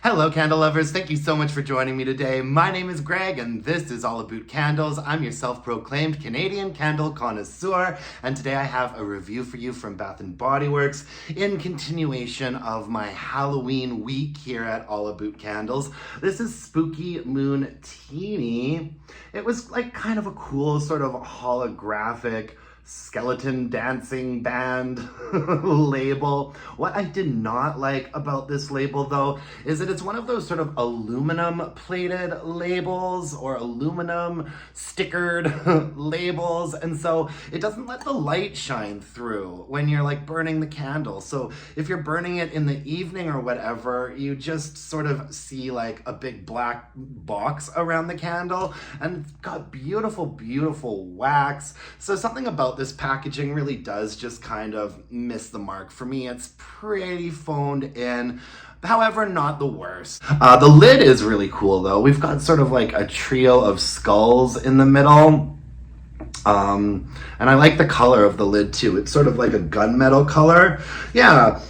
Hello, candle lovers. Thank you so much for joining me today. My name is Greg, and this is All About Candles. I'm your self-proclaimed Canadian candle connoisseur, and today I have a review for you from Bath & Body Works in continuation of my Halloween week here at All About Candles. This is Spooky Moontini. It was like kind of a cool sort of holographic skeleton dancing band label. What I did not like about this label though is that it's one of those sort of aluminum plated labels or aluminum stickered labels, and so it doesn't let the light shine through when you're like burning the candle. So if you're burning it in the evening or whatever, you just sort of see like a big black box around the candle, and it's got beautiful wax. So something about this packaging really does just kind of miss the mark for me. It's pretty phoned in, however, not the worst. The lid is really cool though. We've got sort of like a trio of skulls in the middle. And I like the color of the lid too. It's sort of like a gunmetal color. Yeah.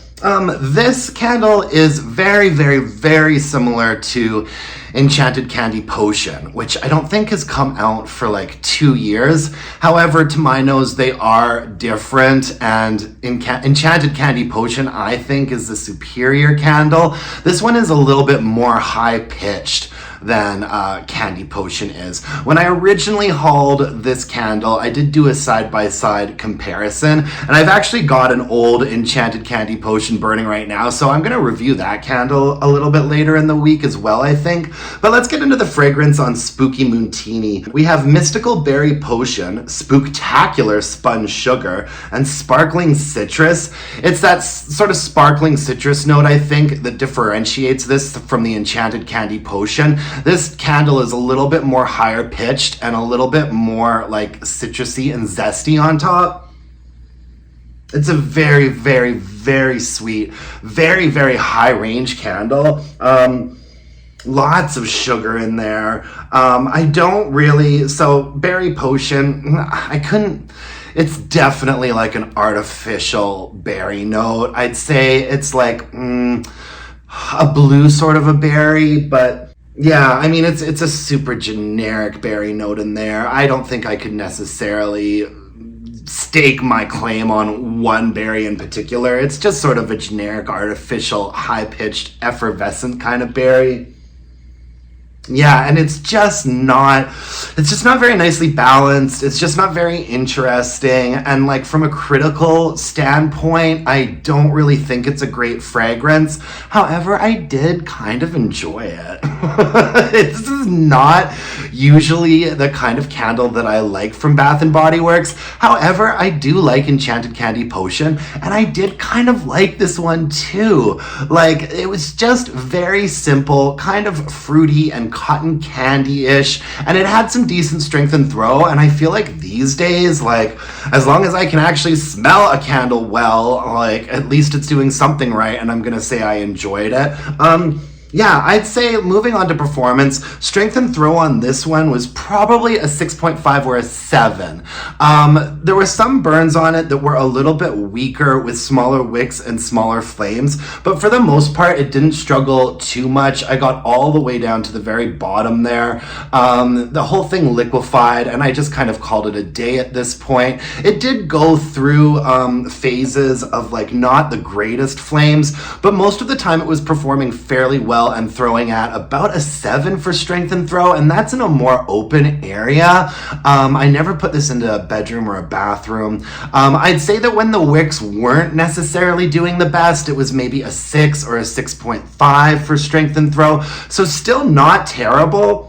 This candle is very similar to Enchanted Candy Potion, which I don't think has come out for like 2 years. However, to my nose, they are different, and Enchanted Candy Potion, I think, is the superior candle. This one is a little bit more high-pitched than Candy Potion is. When I originally hauled this candle, I did do a side-by-side comparison, and I've actually got an old Enchanted Candy Potion burning right now, so I'm gonna review that candle a little bit later in the week as well, I think. But let's get into the fragrance on Spooky Moontini. We have Mystical Berry Potion, Spooktacular Spun Sugar, and Sparkling Citrus. It's that sort of sparkling citrus note, I think, that differentiates this from the Enchanted Candy Potion. This candle is a little bit more higher pitched and a little bit more like citrusy and zesty on top. It's a very sweet, very high range candle. Lots of sugar in there. So Berry Potion, it's definitely like an artificial berry note. I'd say it's like a blue sort of a berry, but yeah, I mean, it's a super generic berry note in there. I don't think I could necessarily stake my claim on one berry in particular. It's just sort of a generic, artificial, high-pitched, effervescent kind of berry. Yeah, and it's just not very nicely balanced. It's just not very interesting. And like from a critical standpoint, I don't really think it's a great fragrance. However, I did kind of enjoy it. This is not usually the kind of candle that I like from Bath & Body Works. However, I do like Enchanted Candy Potion, and I did kind of like this one too. Like, it was just very simple, kind of fruity and cotton candy-ish, and it had some decent strength and throw. And I feel like these days, like, as long as I can actually smell a candle well, like, at least it's doing something right, and I'm gonna say I enjoyed it. Yeah, I'd say moving on to performance, strength and throw on this one was probably a 6.5 or a 7. There were some burns on it that were a little bit weaker with smaller wicks and smaller flames, but for the most part, it didn't struggle too much. I got all the way down to the very bottom there. The whole thing liquefied, and I just kind of called it a day at this point. It did go through phases of like not the greatest flames, but most of the time it was performing fairly well and throwing at about a 7 for strength and throw, and that's in a more open area. I never put this into a bedroom or a bathroom. I'd say that when the wicks weren't necessarily doing the best, it was maybe a 6 or a 6.5 for strength and throw, so still not terrible.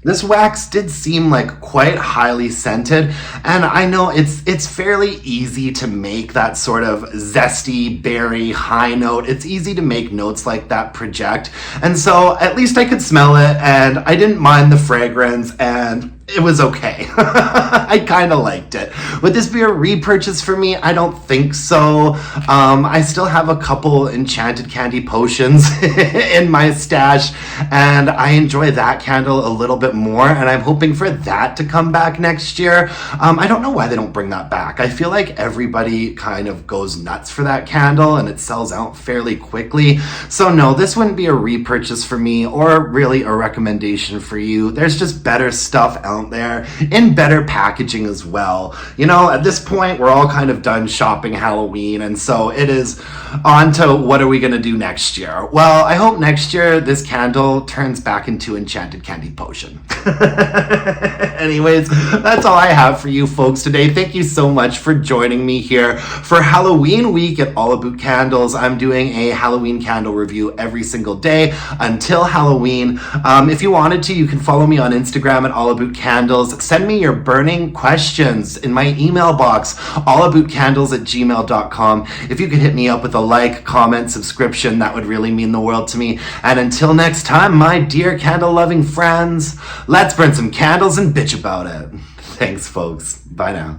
This wax did seem like quite highly scented, and I know it's fairly easy to make that sort of zesty berry high note. It's easy to make notes like that project, and so at least I could smell it, and I didn't mind the fragrance, and it was okay. I kind of liked it. Would this be a repurchase for me? I don't think so. I still have a couple enchanted candy potions in my stash, and I enjoy that candle a little bit more, and I'm hoping for that to come back next year. I don't know why they don't bring that back. I feel like everybody kind of goes nuts for that candle, and it sells out fairly quickly. So no, this wouldn't be a repurchase for me, or really a recommendation for you. There's just better stuff out there in better packaging as well. You know, at this point, we're all kind of done shopping Halloween, and so it is on to what are we going to do next year. Well, I hope next year this candle turns back into enchanted candy potion. Anyways, that's all I have for you folks today. Thank you so much for joining me here for Halloween week at All Aboot Candles. I'm doing a Halloween candle review every single day until Halloween. If you wanted to, you can follow me on Instagram at All Aboot Candles. Send me your burning questions in my email box, allabootcandles@gmail.com. If you could hit me up with a like, comment, subscription, that would really mean the world to me. And until next time, my dear candle-loving friends, let's burn some candles and bitch about it. Thanks, folks. Bye now.